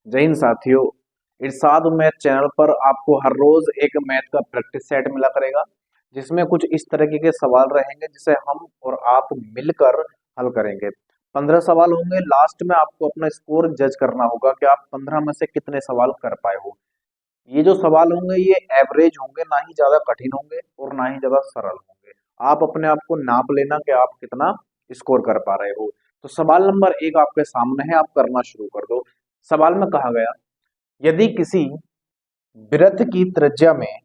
जय हिंद साथियों। इरशाद math channel पर आपको हर रोज एक मैथ का प्रैक्टिस सेट मिला करेगा, जिसमें कुछ इस तरीके के सवाल रहेंगे जिसे हम और आप मिलकर हल करेंगे। 15 सवाल होंगे। लास्ट में आपको अपना स्कोर जज करना होगा कि आप 15 में से कितने सवाल कर पाए हो। ये जो सवाल होंगे ये एवरेज होंगे, ना ही ज्यादा कठिन होंगे और ना ही ज्यादा सरल होंगे। आप अपने आप को नाप लेना कि आप कितना स्कोर कर पा रहे हो। तो सवाल नंबर 1 आपके सामने है, आप करना शुरू कर दो। सवाल में कहा गया, यदि किसी वृत्त की त्रिज्या में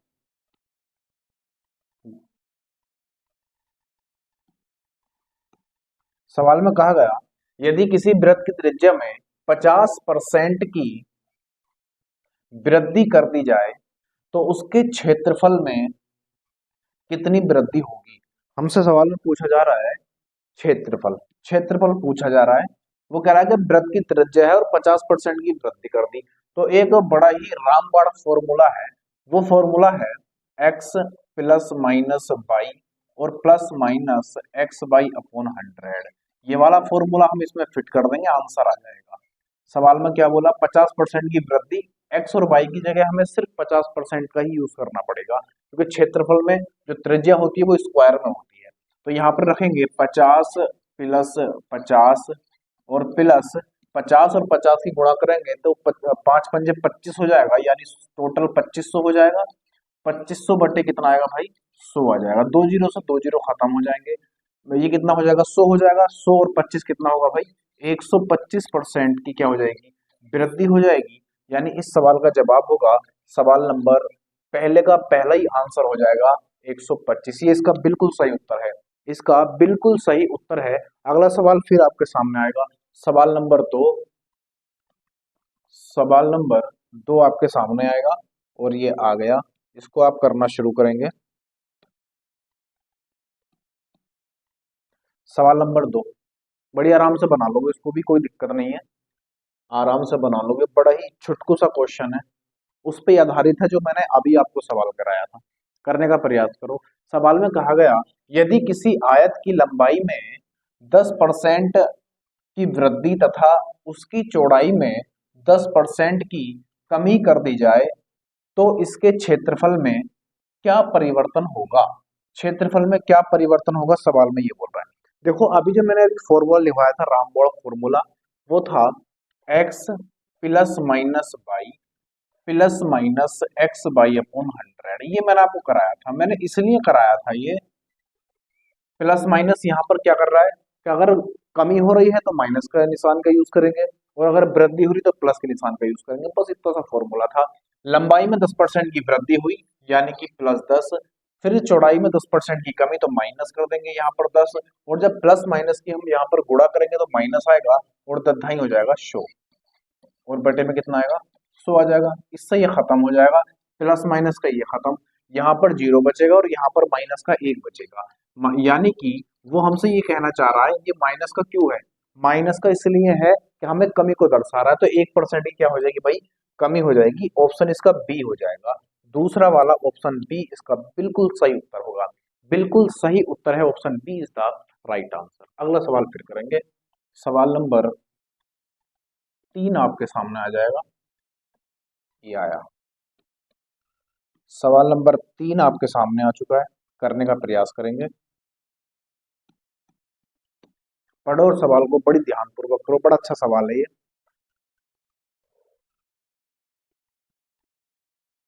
सवाल में कहा गया यदि किसी वृत्त की त्रिज्या में 50% की वृद्धि कर दी जाए तो उसके क्षेत्रफल में कितनी वृद्धि होगी। हमसे सवाल में पूछा जा रहा है क्षेत्रफल। क्षेत्रफल पूछा जा रहा है। वो कह रहा है कि वृत्त की त्रिज्या है और 50% की वृद्धि कर दी। तो एक बड़ा ही रामबाण फॉर्मूला है। वो फॉर्मूला है एक्स प्लस माइनस वाई और plus minus x y upon 100। ये वाला फॉर्मूला हम इसमें फिट कर देंगे, आंसर आ जाएगा। सवाल में क्या बोला, 50% की वृद्धि। एक्स और वाई की जगह हमें सिर्फ 50% का ही यूज करना पड़ेगा, क्योंकि क्षेत्रफल में जो त्रिज्या होती है वो स्क्वायर में होती है। तो यहाँ पर रखेंगे 50 प्लस 50 और प्लस 50 और 50 की गुणा करेंगे तो 5 पंजे 25 हो जाएगा, यानी टोटल 2500 हो जाएगा। 2500 बटे कितना आएगा भाई, 100 आ जाएगा। दो जीरो से दो जीरो खत्म हो जाएंगे। ये कितना हो जाएगा, 100 हो जाएगा। 100 और 25 कितना होगा भाई, 125% की क्या हो जाएगी, वृद्धि हो जाएगी। यानी इस सवाल का जवाब होगा, सवाल नंबर पहले का पहला ही आंसर हो जाएगा 125। ये इसका बिल्कुल सही उत्तर है। इसका बिल्कुल सही उत्तर है। अगला सवाल फिर आपके सामने आएगा। सवाल नंबर दो सवाल नंबर 2 आपके सामने आएगा और ये आ गया। इसको आप करना शुरू करेंगे। सवाल नंबर 2 बड़ी आराम से बना लोगे, इसको भी कोई दिक्कत नहीं है, आराम से बना लोगे। बड़ा ही छुटकू सा क्वेश्चन है, उस पे आधारित है जो मैंने अभी आपको सवाल कराया था। करने का प्रयास करो। सवाल में कहा गया, यदि किसी आयत की लंबाई में 10% की वृद्धि तथा उसकी चौड़ाई में 10% की कमी कर दी जाए तो इसके क्षेत्रफल में क्या परिवर्तन होगा। क्षेत्रफल में क्या परिवर्तन होगा, सवाल में ये बोल रहा है। देखो अभी जो मैंने फॉर्मूला लिखवाया था, रामबोर्ड फॉर्मूला, वो था x plus minus y plus minus x by upon 100। ये मैंने आपको कराया था। मैंने इसलिए कराया था ये प्लस माइनस, यहाँ पर क्या कर रहा है कि अगर कमी हो रही है तो माइनस का निशान का यूज करेंगे और अगर वृद्धि हो रही तो प्लस के निशान का यूज करेंगे। बस इतना सा फॉर्मूला था। लंबाई में 10% की वृद्धि हुई यानी कि +10, फिर चौड़ाई में 10% की कमी तो माइनस कर देंगे यहाँ पर 10, और जब प्लस माइनस की हम यहाँ पर गुणा करेंगे तो माइनस आएगा और दधाई हो जाएगा शो, और बटे में कितना आएगा, 100 आ जाएगा। इससे ये खत्म हो जाएगा, प्लस माइनस का ये खत्म। यहाँ पर 0 बचेगा और यहाँ पर माइनस का 1 बचेगा। यानी कि वो हमसे ये कहना चाह रहा है, ये माइनस का क्यों है, माइनस का इसलिए है कि हमें कमी को दर्शा रहा है। तो 1% ही क्या हो जाएगी भाई, कमी हो जाएगी। ऑप्शन इसका बी हो जाएगा। दूसरा वाला ऑप्शन बी इसका बिल्कुल सही उत्तर होगा। बिल्कुल सही उत्तर है, option B is the right answer. अगला सवाल फिर करेंगे। सवाल नंबर 3 आपके सामने आ जाएगा। ये आया। सवाल नंबर 3 आपके सामने आ चुका है। करने का प्रयास करेंगे। पढ़ो और सवाल को बड़ी ध्यानपूर्वक करो, बड़ा अच्छा सवाल है ये।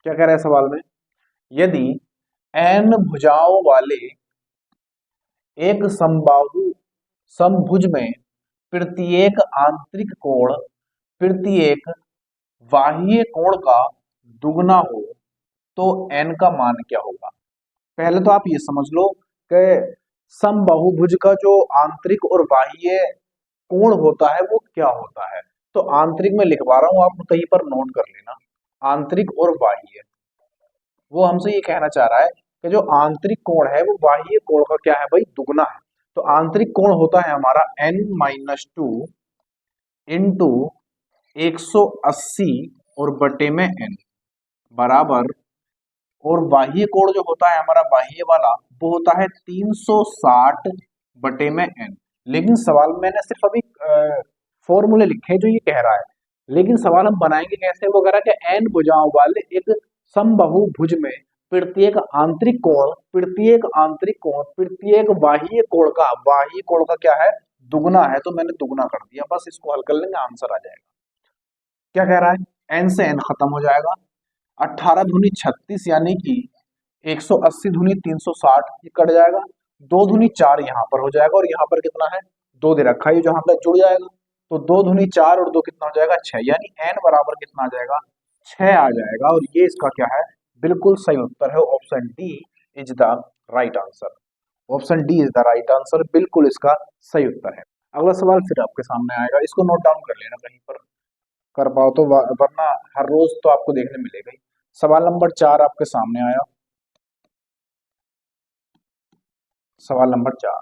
क्या कह रहा है सवाल में, यदि एन भुजाओं वाले एक समबाहु समभुज में प्रत्येक आंतरिक कोण प्रत्येक बाह्य कोण का दुगना हो तो एन का मान क्या होगा। पहले तो आप ये समझ लो कि समबाहुभुज का जो आंतरिक और बाह्य कोण होता है वो क्या होता है। तो आंतरिक में लिखवा रहा हूं, आप कहीं पर नोट कर लेना। आंतरिक और बाह्य, वो हमसे ये कहना चाह रहा है कि जो आंतरिक कोण है वो बाह्य कोण का क्या है भाई, दुगना है। तो आंतरिक कोण होता है हमारा n-2 इंटू 180 और बटे में n बराबर, और बाह्य कोण जो होता है हमारा बाह्य वाला वो होता है 360 बटे में n। लेकिन सवाल में मैंने सिर्फ अभी फॉर्मूले लिखे जो ये कह रहा है लेकिन सवाल हम बनाएंगे कैसे, वो कह रहा है कि एन भुजाओं वाले एक समबाहु भुज में प्रत्येक बाह्य कोण का क्या है, दुगना है, तो मैंने दुगना कर दिया, बस इसको हल कर लेंगे आंसर आ जाएगा। क्या कह रहा है, एन से एन खत्म हो जाएगा, 18 दूनी 36 यानी कि 180 दूनी 360 ये कट जाएगा, 2 दूनी 4 यहाँ पर हो जाएगा, और यहाँ पर कितना है, 2 दे रखा है, ये जहां तक जुड़ जाएगा, तो 2 दूनी 4 और 2 कितना हो जाएगा 6, यानी एन बराबर कितना आ जाएगा, 6 आ जाएगा, और ये इसका क्या है, बिल्कुल सही उत्तर है, option D is the right answer. Option D is the right answer, बिल्कुल इसका सही उत्तर है। अगला सवाल फिर आपके सामने आएगा, इसको नोट डाउन कर लेना कहीं पर कर पाओ तो, वरना हर रोज तो आपको देखने मिलेगा ही। सवाल नंबर 4 आपके सामने आया, सवाल नंबर 4।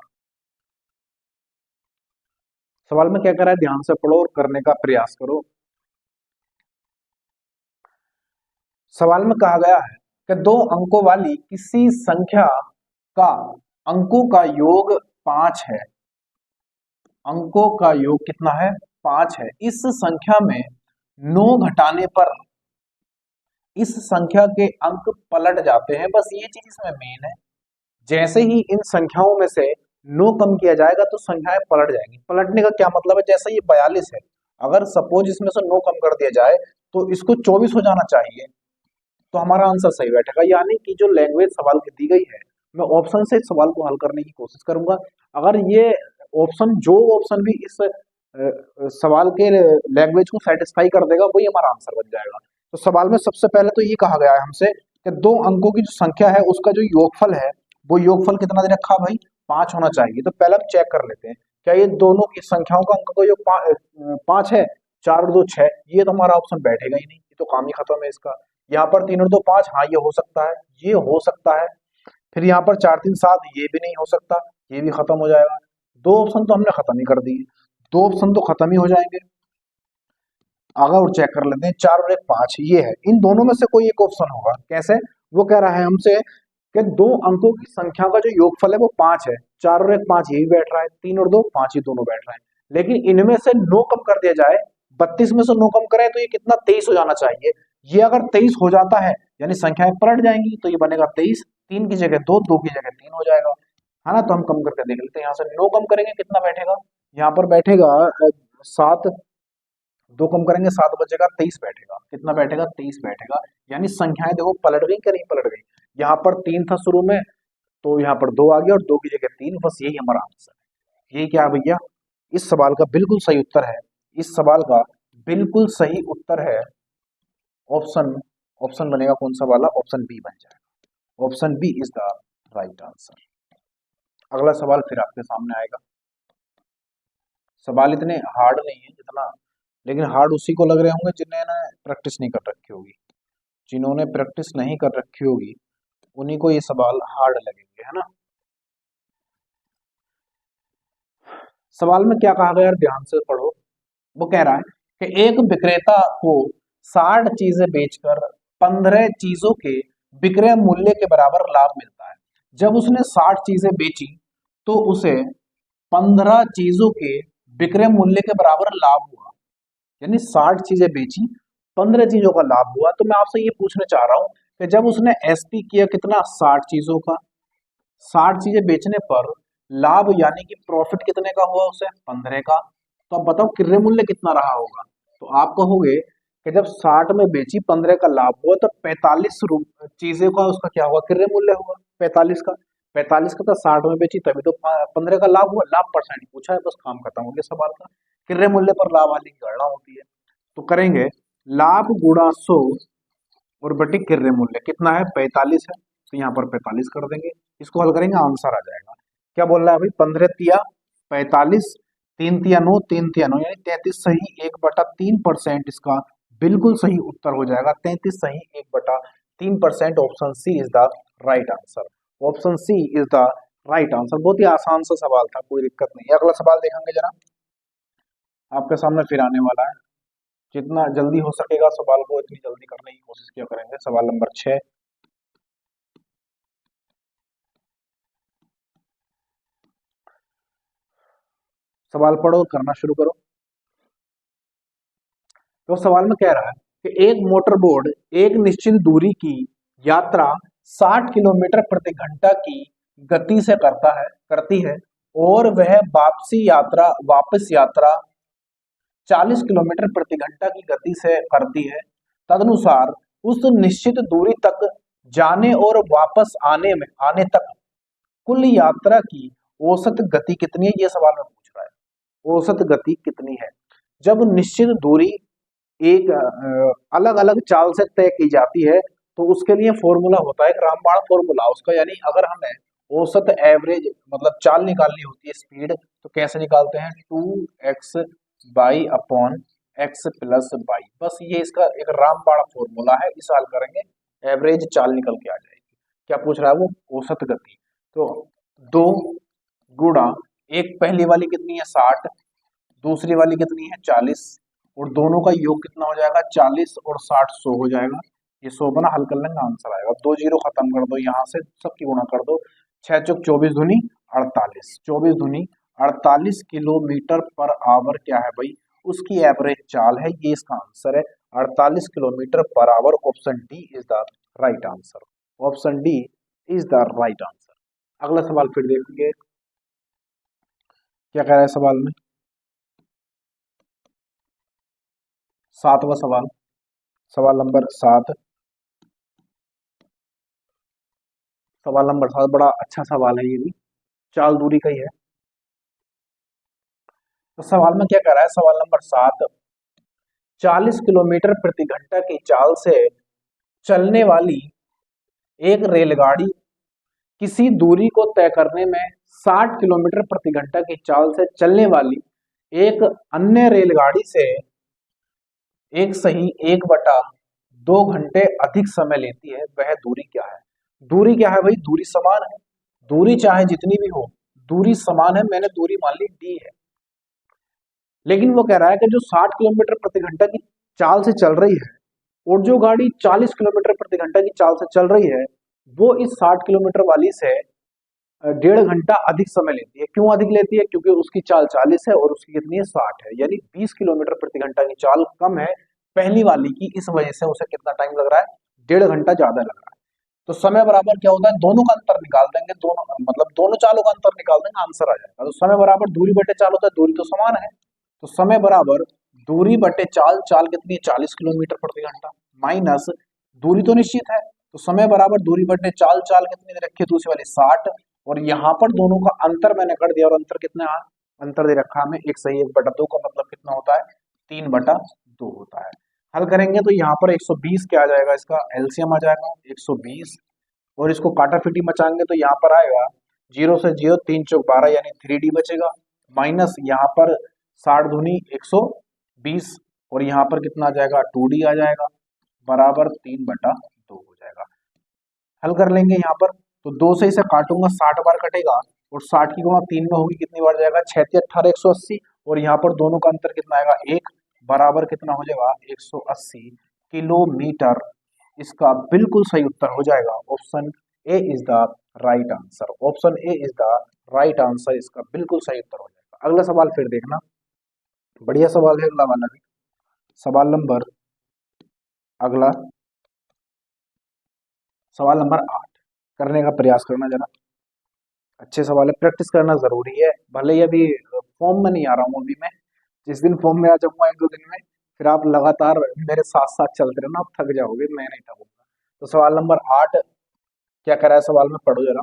सवाल में क्या कर रहा है, ध्यान से पढ़ो और करने का प्रयास करो। सवाल में कहा गया है कि 2 अंकों वाली किसी संख्या का अंकों का योग 5 है, अंकों का योग कितना है, 5 है, इस संख्या में 9 घटाने पर इस संख्या के अंक पलट जाते हैं, बस ये चीज इसमें मेन है। जैसे ही इन संख्याओं में से 9 कम किया जाएगा तो संख्याएं पलट जाएंगी। पलटने का क्या मतलब है, जैसे ये 42 है, अगर सपोज इसमें से 9 कम कर दिया जाए तो इसको 24 हो जाना चाहिए, तो हमारा आंसर सही बैठेगा। यानी कि जो लैंग्वेज सवाल की दी गई है, मैं ऑप्शन से इस सवाल को हल करने की कोशिश करूंगा। अगर ये ऑप्शन, जो ऑप्शन भी इस सवाल के लैंग्वेज को सेटिस्फाई कर देगा वही हमारा आंसर बन जाएगा। तो सवाल में सबसे पहले तो ये कहा गया है हमसे कि 2 अंकों की जो संख्या है उसका जो योगफल है, वो योगफल कितना दे रखा भाई, 5 होना चाहिए। तो पहले हम चेक कर लेते हैं, क्या ये दोनों की संख्याओं का अंक का योग 5 है, 4 और 2 6, ये तो हमारा ऑप्शन बैठेगा ही नहीं, ये तो काम ही खत्म है इसका। यहाँ पर 3 और 2 5, हाँ ये हो सकता है, ये हो सकता है। फिर यहाँ पर 4 3 7, ये भी नहीं हो सकता, ये भी खत्म हो जाएगा। 2 ऑप्शन तो हमने खत्म ही कर दिए, 2 ऑप्शन तो खत्म ही हो जाएंगे। आगे और चेक कर लेते हैं, 4 और 1 5, ये है, इन दोनों में से कोई एक ऑप्शन होगा। कैसे, वो कह रहा है हमसे कि 2 अंकों की संख्या का जो योगफल है वो 5 है, 4 और 1 5 ये भी बैठ रहा है, 3 और 2 5 ही दोनों बैठ रहे हैं। लेकिन इनमें से 9 कम कर दिया जाए, 32 में से 9 कम करें तो ये कितना, 23 हो जाना चाहिए। ये अगर 23 हो जाता है यानी संख्याएं पलट जाएंगी, तो ये बनेगा 23, 3 की जगह 2, 2 की जगह 3 हो जाएगा, है ना। तो हम कम करके देख लेते हैं, यहाँ से 9 कम करेंगे कितना बैठेगा, यहाँ पर बैठेगा 7, 2 कम करेंगे 7 बचेगा, 23 बैठेगा, कितना बैठेगा, 23 बैठेगा। यानी संख्याएं देखो पलट गई कि नहीं पलट गई। यहाँ पर 3 था शुरू में, तो यहाँ पर 2 आ गया और 2 की जगह 3, बस यही हमारा आंसर है। यही क्या है भैया, इस सवाल का बिल्कुल सही उत्तर है, इस सवाल का बिल्कुल सही उत्तर है ऑप्शन, ऑप्शन बनेगा कौन सा वाला, ऑप्शन बी बन जाएगा। Option B is the right answer. अगला सवाल फिर आपके सामने आएगा। सवाल इतने हार्ड नहीं है जितना, लेकिन हार्ड उसी को लग रहे होंगे जिन्हें ना प्रैक्टिस नहीं कर रखी होगी। जिन्होंने प्रैक्टिस नहीं कर रखी होगी उन्हीं को ये सवाल हार्ड लगेंगे, है ना। सवाल में क्या कहा गया यार, ध्यान से पढ़ो। वो कह रहा है कि एक विक्रेता को 60 चीजें बेचकर 15 चीजों के विक्रय मूल्य के बराबर लाभ मिलता है। जब उसने 60 चीजें बेची तो उसे 15 चीजों के विक्रय मूल्य के बराबर लाभ हुआ, यानी 60 चीजें बेची, 15 चीजों का लाभ हुआ। तो मैं आपसे ये पूछना चाह रहा हूं कि जब उसने एसपी किया कितना, 60 चीजों का, 60 चीजें बेचने पर लाभ यानी कि प्रॉफिट कितने का हुआ उसे, 15 का। तो अब बताओ क्रय मूल्य कितना रहा होगा। तो आप कहोगे कि जब 60 में बेची 15 का लाभ हुआ, तो 45 चीजें का उसका क्या हुआ, क्रय मूल्य हुआ 45 का। 45 का तो 60 में बेची तभी तो 15 का लाभ हुआ, लाभ परसेंट पूछा है, बस काम खत्म हो गया सवाल का। क्रय मूल्य पर लाभ वाली की गणना होती है। तो करेंगे लाभ गुणा 100 और बटे क्रय मूल्य कितना है, 45 है, तो यहाँ पर 45 कर देंगे, इसको हल करेंगे आंसर आ जाएगा। क्या बोल रहा है भाई, 15 तिया 45, 3 तिया 9, 3 तिया 9 यानी 33 सही 1/3%, इसका बिल्कुल सही उत्तर हो जाएगा 33 सही 1/3%। Option C is the right answer. Option C is the right answer. बहुत ही आसान सा सवाल था, कोई दिक्कत नहीं है। अगला सवाल देखेंगे जरा, आपके सामने फिर आने वाला है। जितना जल्दी हो सकेगा सवाल को इतनी जल्दी करने की कोशिश किया करेंगे। सवाल नंबर 6, सवाल पढ़ो और करना शुरू करो। तो सवाल में कह रहा है कि एक मोटरबोट एक निश्चित दूरी की यात्रा 60 किलोमीटर प्रति घंटा की गति से करती है और वह वापस यात्रा 40 किलोमीटर प्रति घंटा की गति से करती है। तदनुसार उस निश्चित दूरी तक जाने और वापस आने तक कुल यात्रा की औसत गति कितनी है, ये सवाल में पूछ रहा है। औसत गति कितनी है? जब निश्चित दूरी एक अलग अलग चाल से तय की जाती है तो उसके लिए फॉर्मूला होता है, एक रामबाण फॉर्मूला उसका। यानी अगर हमें औसत एवरेज मतलब चाल निकालनी होती है स्पीड, तो कैसे निकालते हैं? 2x by upon x plus by. बस ये इसका एक रामबाण फॉर्मूला है, इस हल करेंगे एवरेज चाल निकल के आ जाएगी। क्या पूछ रहा है वो? औसत गति। तो 2 गुणा एक पहली वाली कितनी है 60, दूसरी वाली कितनी है 40, और दोनों का योग कितना हो जाएगा 40 और 60 100 हो जाएगा। ये 100 बना हल कर लेंगे आंसर आएगा। 2 जीरो खत्म कर दो, यहाँ से सबकी गुणा कर दो। 6 चौक 24 दूनी 48, 24 दूनी 48 किलोमीटर पर आवर क्या है भाई? उसकी एवरेज चाल है, ये इसका आंसर है 48 kilometre per hour. Option D is the right answer. Option D is the right answer. अगला सवाल फिर देखेंगे क्या कह रहा है सवाल में। 7वां सवाल, सवाल नंबर 7। सवाल नंबर 7 बड़ा अच्छा सवाल है, ये भी चाल दूरी का ही है। तो सवाल में क्या कह रहा है? सवाल नंबर 7, 40 किलोमीटर प्रति घंटा की चाल से चलने वाली एक रेलगाड़ी किसी दूरी को तय करने में 60 किलोमीटर प्रति घंटा की चाल से चलने वाली एक अन्य रेलगाड़ी से एक सही 1/2 घंटे अधिक समय लेती है, वह दूरी क्या है? दूरी क्या है भाई? दूरी समान है, दूरी चाहे जितनी भी हो दूरी समान है। मैंने दूरी मान ली डी है, लेकिन वो कह रहा है कि जो 60 किलोमीटर प्रति घंटा की चाल से चल रही है और जो गाड़ी 40 किलोमीटर प्रति घंटा की चाल से चल रही है, वो इस 60 किलोमीटर वाली से 1.5 घंटा अधिक समय लेती है। क्यों अधिक लेती है? क्योंकि उसकी चाल 40 है और उसकी कितनी है 60 है, यानी 20 किलोमीटर प्रति घंटा की चाल कम है पहली वाली की। इस वजह से उसे कितना टाइम लग रहा है? 1.5 घंटा ज्यादा लग रहा है। तो समय बराबर क्या होता है? दोनों का अंतर निकाल देंगे, दोनों मतलब दोनों चालों का अंतर निकाल देंगे, आंसर आ जाएगा। तो समय बराबर दूरी बटे चाल होता है, दूरी तो समान है, तो समय बराबर दूरी बटे चाल। चाल कितनी है? 40 किलोमीटर प्रति घंटा माइनस दूरी तो निश्चित है, तो समय बराबर दूरी बटे चाल। चाल कितनी दे रखी है? दूसरी वाली 60, और यहाँ पर दोनों का अंतर मैंने कर दिया, और अंतर कितना है? अंतर दे रखा हमें 1 सही 1/2 का मतलब कितना होता है? 3/2 होता है। हल करेंगे तो यहाँ पर 120 क्या आ जाएगा? इसका एलसीएम आ जाएगा 120, और इसको काटाफिटी मचाएंगे तो यहाँ पर आएगा 0 से 0 3 चौक 12 यानी 3D बचेगा, माइनस यहाँ पर 60 दूनी 120, और यहाँ पर कितना आ जाएगा? 2D आ जाएगा, बराबर 3/2 हो जाएगा। हल कर लेंगे यहाँ पर, तो 2 से इसे काटूंगा 60 बार कटेगा, और 60 की गुणा 3 में होगी कितनी बार जाएगा? 6 × 18 180, और यहाँ पर दोनों का अंतर कितना आएगा? 1, बराबर कितना हो जाएगा? 180 किलोमीटर। इसका बिल्कुल सही उत्तर हो जाएगा option A is the right answer. Option A is the right answer, इसका बिल्कुल सही उत्तर हो जाएगा। अगला सवाल फिर देखना, बढ़िया सवाल है अगला वाला भी। सवाल नंबर अगला सवाल नंबर 8 करने का प्रयास करना जरा। अच्छे सवाल है, प्रैक्टिस करना जरूरी है। भले ही अभी फॉर्म में नहीं आ रहा हूँ, अभी मैं जिस दिन फॉर्म में आ जाऊंगा 1-2 दिन में, फिर आप लगातार मेरे साथ साथ चलते रहना, आप थक जाओगे, मैं नहीं थकूंगा। तो सवाल नंबर 8 क्या करा है सवाल में, पढ़ो जरा।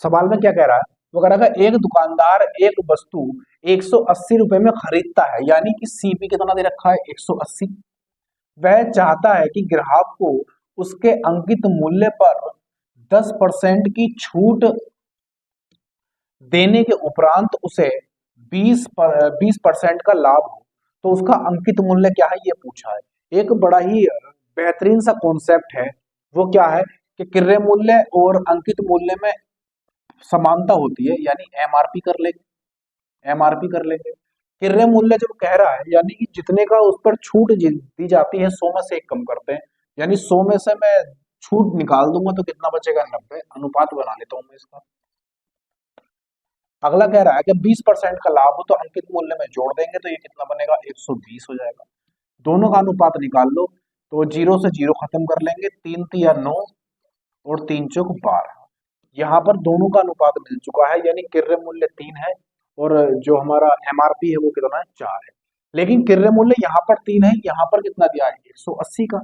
सवाल में क्या कह रहा है? वो कह रहा था एक दुकानदार एक वस्तु 180 रुपए में खरीदता है, यानी कि सीपी कितना दे रखा है? 180। वह चाहता है कि ग्राहक को उसके अंकित मूल्य पर 10% की छूट देने के उपरांत उसे 20% का लाभ हो, तो उसका अंकित मूल्य क्या है, ये पूछा है। एक बड़ा ही बेहतरीन सा कॉन्सेप्ट है, वो क्या है कि क्रय मूल्य और अंकित मूल्य में समानता होती है, यानी एमआरपी कर लेंगे, एमआरपी कर लेंगे। क्रय मूल्य जब कह रहा है यानी कि जितने का उस पर छूट दी जाती है 100 में से एक कम करते हैं, यानी 100 में से मैं छूट निकाल दूंगा तो कितना बचेगा, 90। अनुपात बना लेता हूं मैं इसका। अगला कह रहा है कि 20% का लाभ हो तो अंकित मूल्य में जोड़ देंगे तो ये कितना बनेगा, 120 हो जाएगा। दोनों का अनुपात निकाल लो तो जीरो से जीरो खत्म कर लेंगे, 3 तिया 9 और 3 चौक 12। यहाँ पर दोनों का अनुपात मिल चुका है, यानी क्रय मूल्य 3 है और जो हमारा एमआरपी है वो कितना है, 4 है। लेकिन क्रय मूल्य यहाँ पर 3 है, यहाँ पर कितना दिया है, 180 का।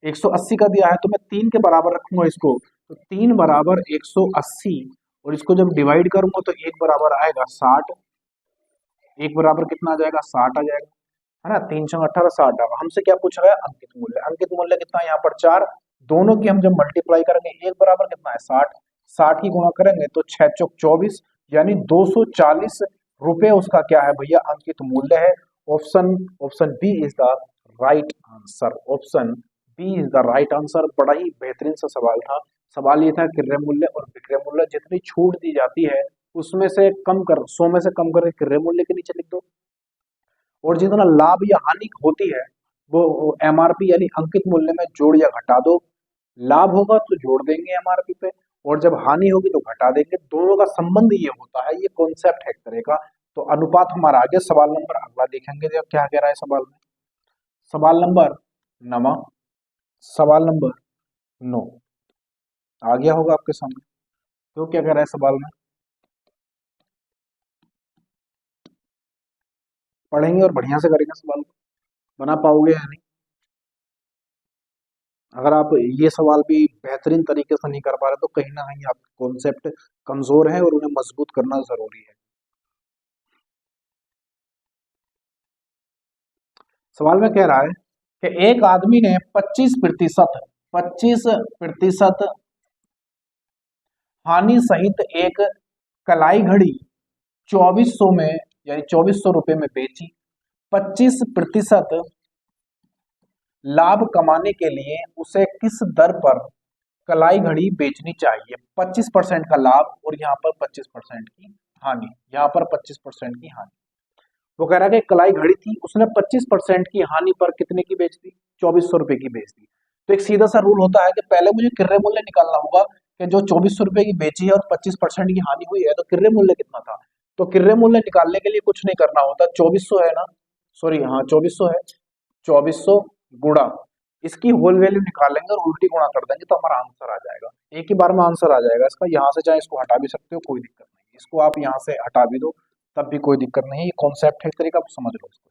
180 का दिया है तो मैं 3 के बराबर रखूंगा इसको, तो 3 बराबर 180 और इसको जब डिवाइड करूंगा तो 1 बराबर आएगा 60। 1 बराबर कितना आ जाएगा, 60 आ जाएगा, है ना। 3 छंग 18, 60 आएगा। हमसे क्या पूछा गया, अंकित मूल्य। अंकित मूल्य कितना है यहाँ पर 4, दोनों की हम जब मल्टीप्लाई करेंगे 1 बराबर कितना है 60, 60 की गुणा करेंगे तो 6 चौक 24, यानी 240 रुपए उसका क्या है भैया, अंकित मूल्य है। Option option B is the right answer. Option B is the right answer. बड़ा ही बेहतरीन सा सवाल था। सवाल ये था क्रय मूल्य और विक्रय मूल्य जितनी छूट दी जाती है उसमें से कम कर, 100 में से कम करके क्रय मूल्य के नीचे लिख दो, और जितना लाभ या हानि होती है वो एमआरपी यानी अंकित मूल्य में जोड़ या घटा दो। लाभ होगा तो जोड़ देंगे एमआरपी पे, और जब हानि होगी तो घटा देंगे। दोनों का संबंध ये होता है, ये कॉन्सेप्ट है एक तरह का। तो अनुपात हमारा आगे सवाल नंबर अगला देखेंगे जब क्या कह रहा है सवाल में। सवाल नंबर 9, सवाल नंबर 9 आ गया होगा आपके सामने। तो क्या कह रहा है सवाल में, पढ़ेंगे और बढ़िया से करेंगे सवाल को, बना पाओगे या नहीं। अगर आप ये सवाल भी बेहतरीन तरीके से नहीं कर पा रहे तो कहीं ना कहीं आपका कॉन्सेप्ट कमजोर है और उन्हें मजबूत करना जरूरी है। सवाल में कह रहा है कि एक आदमी ने 25% हानि सहित एक कलाई घड़ी 2400 में, यानी 2400 रुपए में बेची। 25% लाभ कमाने के लिए उसे किस दर पर कलाई घड़ी बेचनी चाहिए। 25% का लाभ और यहाँ पर 25% की हानि, यहाँ पर 25% की हानि। वो कह रहा है कि कलाई घड़ी थी, उसने 25% की हानि पर कितने की बेच दी, 2400 रुपए की बेच दी। तो एक सीधा सा रूल होता है कि पहले मुझे क्रय मूल्य निकालना होगा कि जो 2400 रुपए की बेची है और 25% की हानि हुई है तो क्रय मूल्य कितना था। तो क्रय मूल्य निकालने के लिए कुछ नहीं करना होता, 2400 है ना, सॉरी हाँ 2400 है, 2400 गुणा इसकी होल वैल्यू निकालेंगे और उल्टी गुणा कर देंगे तो हमारा आंसर आ जाएगा। एक ही बार में आंसर आ जाएगा इसका। यहाँ से चाहे इसको हटा भी सकते हो, कोई दिक्कत नहीं, इसको आप यहाँ से हटा भी दो तब भी कोई दिक्कत नहीं है। ये कॉन्सेप्ट है एक तरीका, आप समझ लो इसको।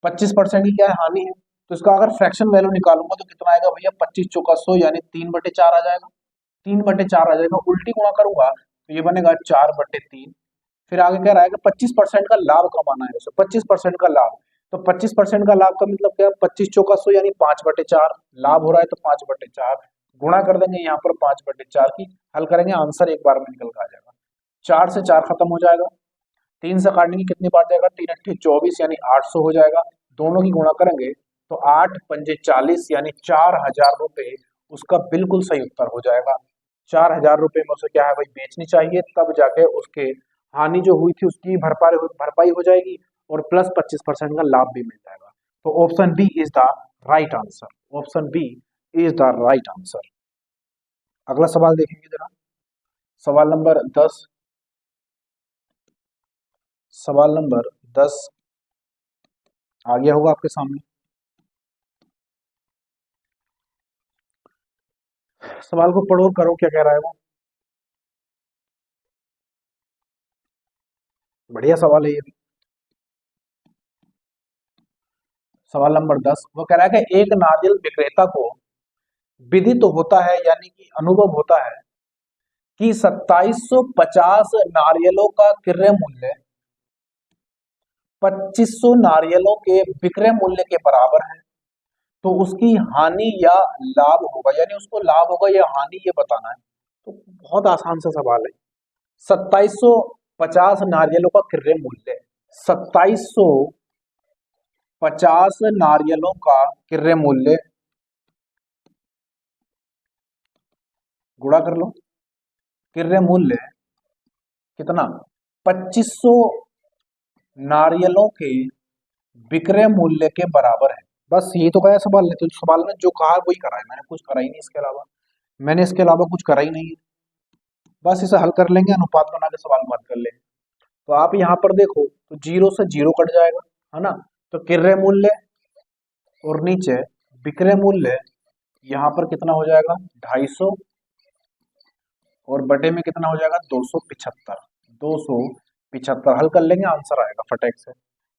25% की क्या है, हानि है, तो इसका अगर फ्रैक्शन वैल्यू निकालूंगा तो कितना आएगा भैया, 25 चौका 100 यानी 3/4 आ जाएगा। 3/4 आ जाएगा। उल्टी गुणा करूंगा तो ये बनेगा 4/3। फिर आगे कह रहा है कि 25% का लाभ कमाना है उसे, 25% का लाभ। तो 25% का लाभ का मतलब क्या, 25 चौका 100 यानी 5/4 लाभ हो रहा है तो 5/4 गुणा कर देंगे यहाँ पर 5/4 की, हल करेंगे आंसर एक बार में निकल कर आ जाएगा। 4 से 4 खत्म हो जाएगा, 3 से काटने की कितनी बार जाएगा, 3 अट्ठे 24 यानी 800 हो जाएगा। दोनों की गुणा करेंगे तो 8 पंजे 40 यानी 4000 रुपए उसका बिल्कुल सही उत्तर हो जाएगा। 4000 रुपए में उसे क्या है भाई बेचनी चाहिए, तब जाके उसके हानि जो हुई थी उसकी भरपाई हो जाएगी और प्लस 25% का लाभ भी मिल जाएगा। तो option B is the right answer. Option B is the right answer. अगला सवाल देखेंगे जरा, सवाल नंबर 10। सवाल नंबर 10 आ गया होगा आपके सामने। सवाल को पढ़ो करो क्या कह रहा है वो, बढ़िया सवाल है ये भी। सवाल नंबर 10 वो कह रहा है कि एक नारियल विक्रेता को विदित होता है यानी कि अनुभव होता है कि 2750 नारियलों का क्रय मूल्य 2500 नारियलों के विक्रय मूल्य के बराबर है, तो उसकी हानि या लाभ होगा, यानी उसको लाभ होगा या हानि ये बताना है। तो बहुत आसान सा सवाल है। 2750 नारियलों का क्रय मूल्य, 2750 नारियलों का क्रय मूल्य गुणा कर लो। क्रय मूल्य कितना, 2500 नारियलों के विक्रय मूल्य के बराबर है। बस ये तो कहा सवाल ने, तो सवाल में जो कहा वही करा है, मैंने कुछ करा ही नहीं इसके अलावा, मैंने इसके अलावा कुछ करा ही नहीं है। बस इसे हल कर लेंगे, अनुपात बना के सवाल को हल कर लेंगे। तो आप यहाँ पर देखो तो जीरो से जीरो कट जाएगा, है ना। तो क्रय मूल्य और नीचे विक्रय मूल्य, यहाँ पर कितना हो जाएगा 250 और बटे में कितना हो जाएगा 275। 275 हल कर लेंगे, आंसर आएगा फटेक से।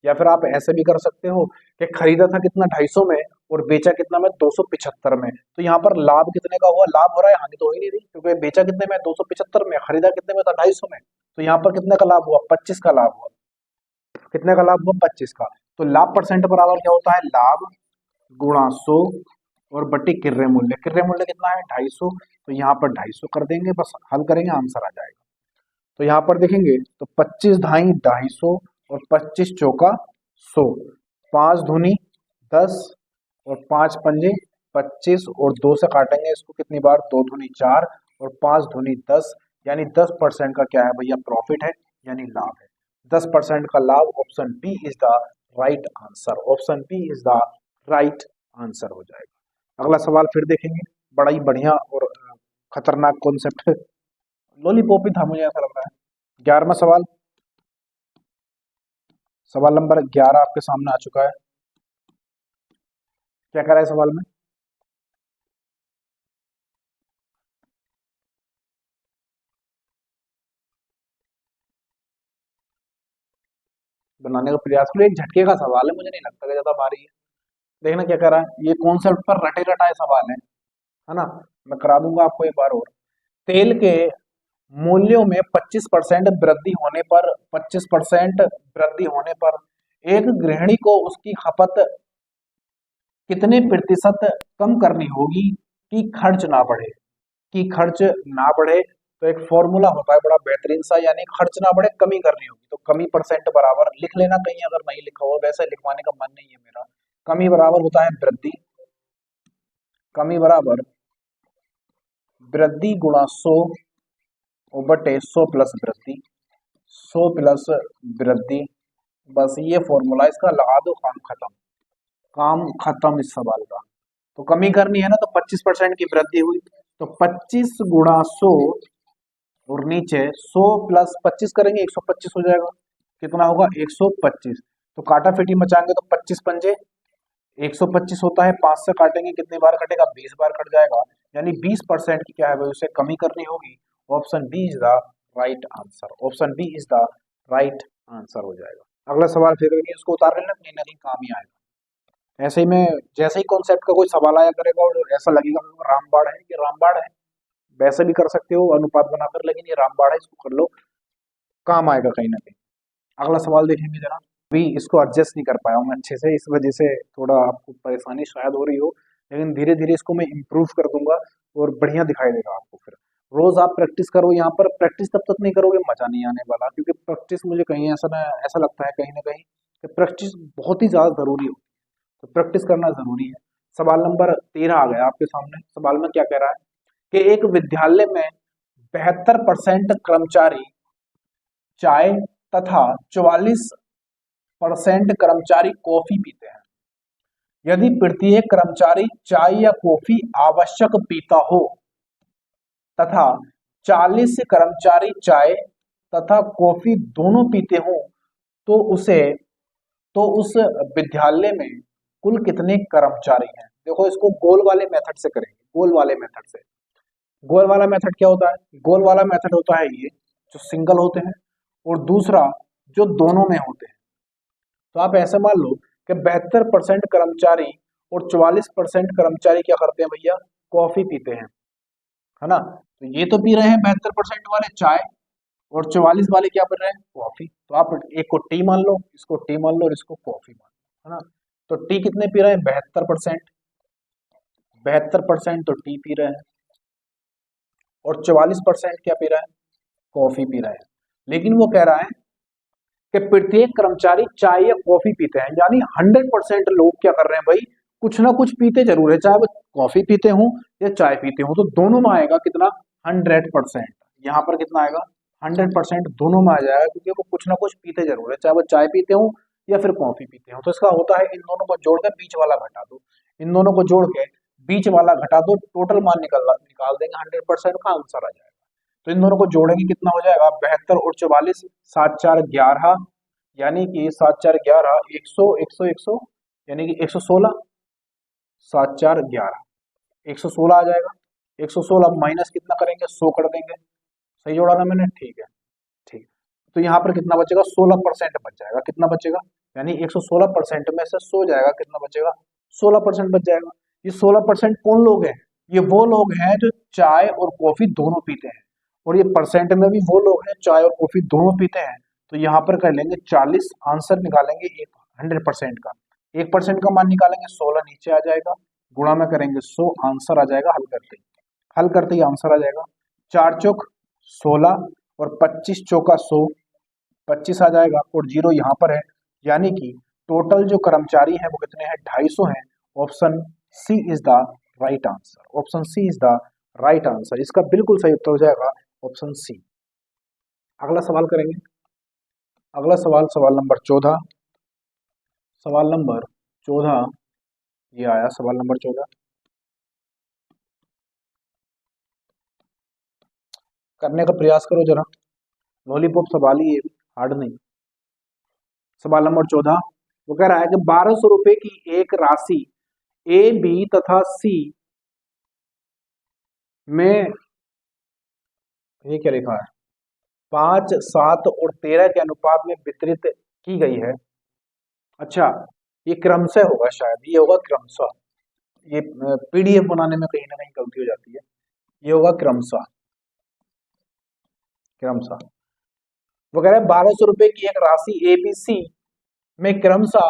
या फिर आप ऐसे भी कर सकते हो कि खरीदा था कितना 250 में और बेचा कितना में 275 में, तो यहाँ पर लाभ कितने का हुआ, लाभ हो रहा है, हानि तो हो ही नहीं रही, क्योंकि बेचा कितने में 275 में, खरीदा कितने में था 250 में, तो यहाँ पर कितने का लाभ हुआ 25 का लाभ हुआ। कितने का लाभ हुआ 25 का। तो लाभ परसेंट बराबर क्या होता है, लाभ गुणा 100 और बटी क्रय मूल्य। क्रय मूल्य कितना है 250, तो यहाँ पर 250 कर देंगे, बस हल करेंगे आंसर आ जाएगा। तो यहाँ पर देखेंगे तो 25 ढाई 250 और 25 चौका 100, 5 दूनी 10 और 5 पंजे 25 और 2 से काटेंगे इसको कितनी बार, 2 दूनी 4 और 5 दूनी 10, यानी 10% का क्या है भैया प्रॉफिट है, यानी लाभ है। 10% का लाभ, option B is the right answer. Option B is the right answer हो जाएगा। अगला सवाल फिर देखेंगे, बड़ा ही बढ़िया और खतरनाक कॉन्सेप्ट है, लॉलीपॉप ही था मुझे ऐसा लग रहा है। 11वां सवाल, सवाल नंबर 11 आपके सामने आ चुका है। क्या कह रहा है सवाल में, बनाने का प्रयास करो, एक झटके का सवाल है, मुझे नहीं लगता कि ज्यादा भारी है। देखना क्या कह रहा है, ये कॉन्सेप्ट पर रटे रटाए सवाल है ना। मैं करा दूंगा आपको एक बार और। तेल के मूल्यों में 25% वृद्धि होने पर 25% वृद्धि होने पर एक गृहिणी को उसकी खपत कितने प्रतिशत कम करनी होगी कि खर्च ना बढ़े, कि खर्च ना बढ़े। तो एक फॉर्मूला होता है बड़ा बेहतरीन सा, यानी खर्च ना बढ़े कमी करनी होगी, तो कमी परसेंट बराबर लिख लेना कहीं अगर नहीं लिखा हो, वैसे लिखवाने का मन नहीं है मेरा। कमी बराबर होता है वृद्धि, कमी बराबर वृद्धि गुणा 100 और बटे 100 प्लस वृद्धि, 100 प्लस वृद्धि, बस ये फॉर्मूला इसका लगा दो, काम खत्म, काम खत्म इस सवाल का। तो कमी करनी है ना, तो 25% की वृद्धि हुई, तो 25 गुणा 100 और नीचे 100 प्लस 25 करेंगे 125 हो जाएगा, कितना होगा 125। तो काटा फीटी मचाएंगे तो 25 पंजे 125 होता है, 5 से काटेंगे कितनी बार कटेगा 20 बार कट जाएगा, यानी 20% की क्या है भाई उसे कमी करनी होगी। Option B is the right answer. Option B is the right answer हो जाएगा। अगला सवाल फिर भी इसको उतार लेना, कहीं ना कहीं काम ही आएगा। ऐसे ही में जैसे ही कॉन्सेप्ट का कोई सवाल आया करेगा और ऐसा लगेगा कि रामबाड़ है, ये रामबाड़ है, वैसे भी कर सकते हो अनुपात बनाकर, लेकिन ये रामबाड़ है, इसको कर लो, काम आएगा कहीं ना कहीं। अगला सवाल देखेंगे जरा, अभी इसको एडजस्ट नहीं कर पाया हूँ मैं अच्छे से, इस वजह से थोड़ा आपको परेशानी शायद हो रही हो, लेकिन धीरे धीरे इसको मैं इम्प्रूव कर दूंगा और बढ़िया दिखाई देगा आपको। फिर रोज आप प्रैक्टिस करो, यहाँ पर प्रैक्टिस तब तक नहीं करोगे मजा नहीं आने वाला, क्योंकि प्रैक्टिस मुझे कहीं ऐसा लगता है कहीं ना कहीं कि प्रैक्टिस बहुत ही ज्यादा जरूरी हो, तो प्रैक्टिस करना जरूरी है। सवाल नंबर 13 आ गया आपके सामने। सवाल में क्या कह रहा है कि एक विद्यालय में 72% कर्मचारी चाय तथा 44% कर्मचारी कॉफी पीते हैं। यदि प्रत्येक कर्मचारी चाय या कॉफी आवश्यक पीता हो तथा 40 कर्मचारी चाय तथा कॉफी दोनों पीते हो, तो उसे तो उस विद्यालय में कुल कितने कर्मचारी हैं। देखो इसको गोल वाले मेथड से करेंगे, गोल वाले मेथड से। गोल वाला मेथड क्या होता है, गोल वाला मेथड होता है ये जो सिंगल होते हैं और दूसरा जो दोनों में होते हैं। तो आप ऐसे मान लो कि 72% कर्मचारी और 44% कर्मचारी क्या करते हैं भैया, कॉफी पीते हैं, है ना। तो ये तो पी रहे हैं 72% वाले चाय, और 44 वाले क्या पी रहे हैं कॉफी। तो आप एक को टी मान लो, इसको टी मान लो और इसको कॉफी मान लो, है ना। तो टी कितने पी रहे हैं 72%, 72% तो टी पी रहे हैं और 44% क्या पी रहा है, कॉफी पी रहा है। लेकिन वो कह रहा है कि प्रत्येक कर्मचारी चाय या कॉफी पीते हैं, यानी 100% लोग क्या कर रहे हैं भाई, कुछ ना कुछ पीते जरूर है, चाहे वो कॉफी पीते हो या चाय पीते हो। तो दोनों में आएगा कितना 100%। यहाँ पर कितना आएगा? 100% दोनों में आ जाएगा, क्योंकि वो कुछ ना कुछ पीते जरूर है, चाहे वो चाय पीते हो या फिर कॉफी पीते हो। तो इसका होता है इन दोनों को जोड़ के बीच वाला घटा दो, इन दोनों को जोड़ के बीच वाला घटा दो, टोटल मान निकाल देंगे, 100% का आंसर आ जाएगा। तो इन दोनों को जोड़ेंगे, कितना हो जाएगा? 72 और 44, 7 4 11, यानी कि 7 4 11, 100 100 100, यानी कि 116, 7 4 11, 116 आ जाएगा। 116 माइनस कितना करेंगे? 100 कर देंगे। सही जोड़ा ना मैंने? ठीक है, ठीक। तो यहाँ पर कितना बचेगा? 16% बच जाएगा। कितना बचेगा? यानी 116% में से 100 जाएगा, कितना बचेगा? 16% बच जाएगा। ये 16% कौन लोग हैं? ये वो लोग हैं जो चाय और कॉफी दोनों पीते हैं, और ये परसेंट में भी वो लोग हैं चाय और कॉफी दोनों पीते हैं। तो यहाँ पर कर लेंगे 40, आंसर निकालेंगे एक 100% का, 1% का मान निकालेंगे, 16 नीचे आ जाएगा, गुणा में करेंगे 100, आंसर आ जाएगा। हल करते ही आंसर आ जाएगा। 4 चौक 16 और 25 चौका 100, 25 आ जाएगा, और जीरो यहाँ पर है, यानी कि टोटल जो कर्मचारी हैं वो कितने हैं? 250 हैं। Option C is the right answer. Option C is the right answer. इसका बिल्कुल सही उत्तर हो जाएगा ऑप्शन सी। अगला सवाल करेंगे। अगला सवाल, सवाल नंबर 14। सवाल नंबर 14 ये आया, सवाल नंबर 14। करने का प्रयास करो जरा, लॉलीपॉप सवाल ही है, हार्ड नहीं। सवाल नंबर 14 वो कह रहा है कि 1200 रुपए की एक राशि ए, बी तथा सी में, ये क्या लिखा है? 5 7 और 13 के अनुपात में वितरित की गई है। अच्छा, ये क्रमशः होगा, शायद ये होगा क्रमशः। ये पीडीएफ बनाने में कहीं ना कहीं गलती हो जाती है। ये होगा क्रमशः, क्रमशः। वो कह रहा है 1200 रुपए की एक राशि ए, बी, सी में क्रमशः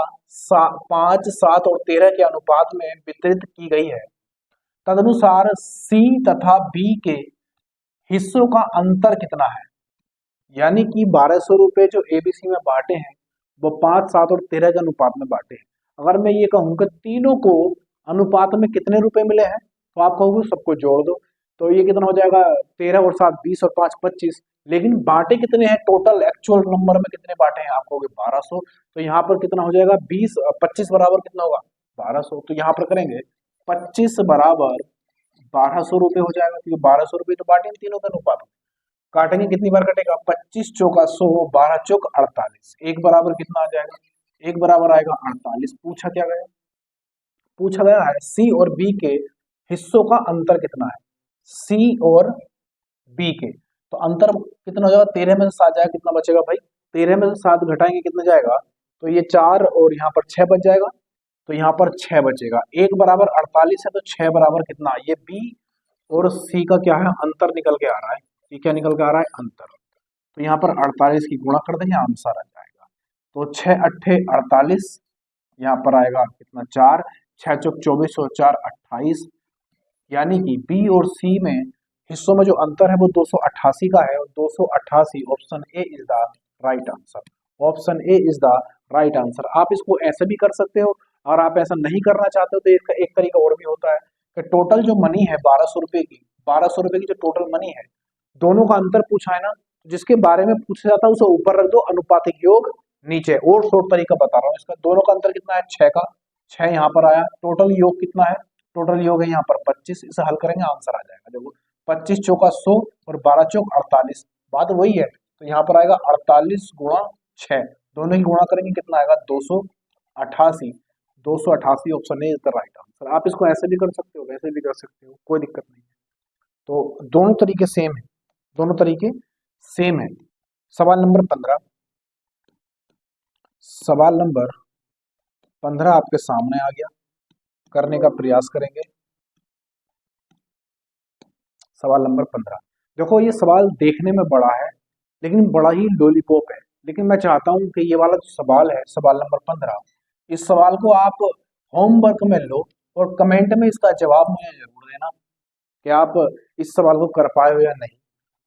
5 7 और 13 के अनुपात में वितरित की गई है। तदनुसार सी तथा बी के हिस्सों का अंतर कितना है? यानी कि 1200 रुपए जो एबीसी में बांटे हैं वो 5 7 और 13 के अनुपात में बांटे हैं। अगर मैं ये कहूँ कि तीनों को अनुपात में कितने रुपए मिले हैं, तो आप कहोगे सबको जोड़ दो, तो ये कितना हो जाएगा? 13 और 7 20 और 5 25। लेकिन बांटे कितने हैं? टोटल एक्चुअल नंबर में कितने बांटे हैं? आप कहोगे 1200। तो यहाँ पर कितना हो जाएगा? 20 25 बराबर कितना होगा? 1200। तो यहाँ पर करेंगे 25 बराबर 1200 रुपए हो जाएगा, क्योंकि 1200 रुपए तो बांटे हैं तीनों के अनुपात में। काटेंगे, कितनी बार कटेगा? 25 चौका 100, 12 चौक 48, एक बराबर कितना आ जाएगा? एक बराबर आएगा 48। पूछा क्या गया? पूछा गया है सी और बी के हिस्सों का अंतर कितना है, सी और बी के। तो अंतर कितना हो जाएगा? 13 में से 7 जाएगा, कितना बचेगा भाई? 13 में से 7 घटाएंगे, कितना जाएगा? तो ये 4 और यहाँ पर 6 बच जाएगा, तो यहाँ पर 6 बचेगा। एक बराबर 48 है, तो 6 बराबर कितना? ये बी और सी का क्या है? अंतर निकल के आ रहा है। ये क्या निकल के आ रहा है? अंतर। तो यहाँ पर 48 की गुणा कर देंगे, आंसर आ जाएगा। तो 6 अट्ठे 48, यहाँ पर आएगा कितना? 4, 6 चौक 24 और 4 28, यानी कि बी और सी में हिस्सों में जो अंतर है वो 288 का है, और 288 option A is the right answer. Option A is the right answer. आप इसको ऐसे भी कर सकते हो, और आप ऐसा नहीं करना चाहते हो तो इसका एक तरीका और भी होता है कि टोटल जो मनी है 1200 रुपए की, 1200 रुपए की जो टोटल मनी है, दोनों का अंतर पूछा है ना, जिसके बारे में पूछा जाता है उसे ऊपर रख दो, अनुपातिक योग नीचे। और शॉर्ट तरीका बता रहा हूँ इसका। दोनों का अंतर कितना है? 6 का, 6 यहाँ पर आया। टोटल योग कितना है? टोटल योग है यहाँ पर 25। इसे हल करेंगे, आंसर आ जाएगा। देखो 25 चौका 100 और 12 चौक 48, बात वही है। तो यहाँ पर आएगा 48 गुणा 6, दोनों ही गुणा करेंगे, कितना आएगा? 288। 288 option A is the right answer. आप इसको ऐसे भी कर सकते हो, वैसे भी कर सकते हो, कोई दिक्कत नहीं है। तो दोनों तरीके सेम है, दोनों तरीके सेम है। सवाल नंबर 15। सवाल नंबर 15 आपके सामने आ गया, करने का प्रयास करेंगे। सवाल नंबर 15, देखो ये सवाल देखने में बड़ा है, लेकिन बड़ा ही लॉलीपॉप है। लेकिन मैं चाहता हूं कि ये वाला जो सवाल है, सवाल नंबर 15, इस सवाल को आप होमवर्क में लो और कमेंट में इसका जवाब मुझे जरूर देना कि आप इस सवाल को कर पाए हो या नहीं।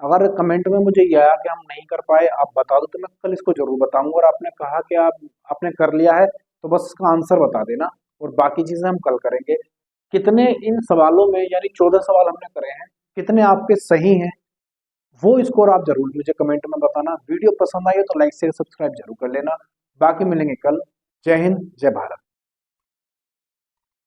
अगर कमेंट में मुझे यह आया कि हम नहीं कर पाए, आप बता दो, तो मैं कल इसको जरूर बताऊंगा। और आपने कहा कि आपने कर लिया है, तो बस इसका आंसर बता देना, और बाकी चीजें हम कल करेंगे। कितने इन सवालों में, यानी 14 सवाल हमने करे हैं, कितने आपके सही हैं, वो स्कोर आप जरूर मुझे कमेंट में बताना। वीडियो पसंद आई हो तो लाइक शेयर सब्सक्राइब जरूर कर लेना। बाकी मिलेंगे कल। जय हिंद, जय भारत।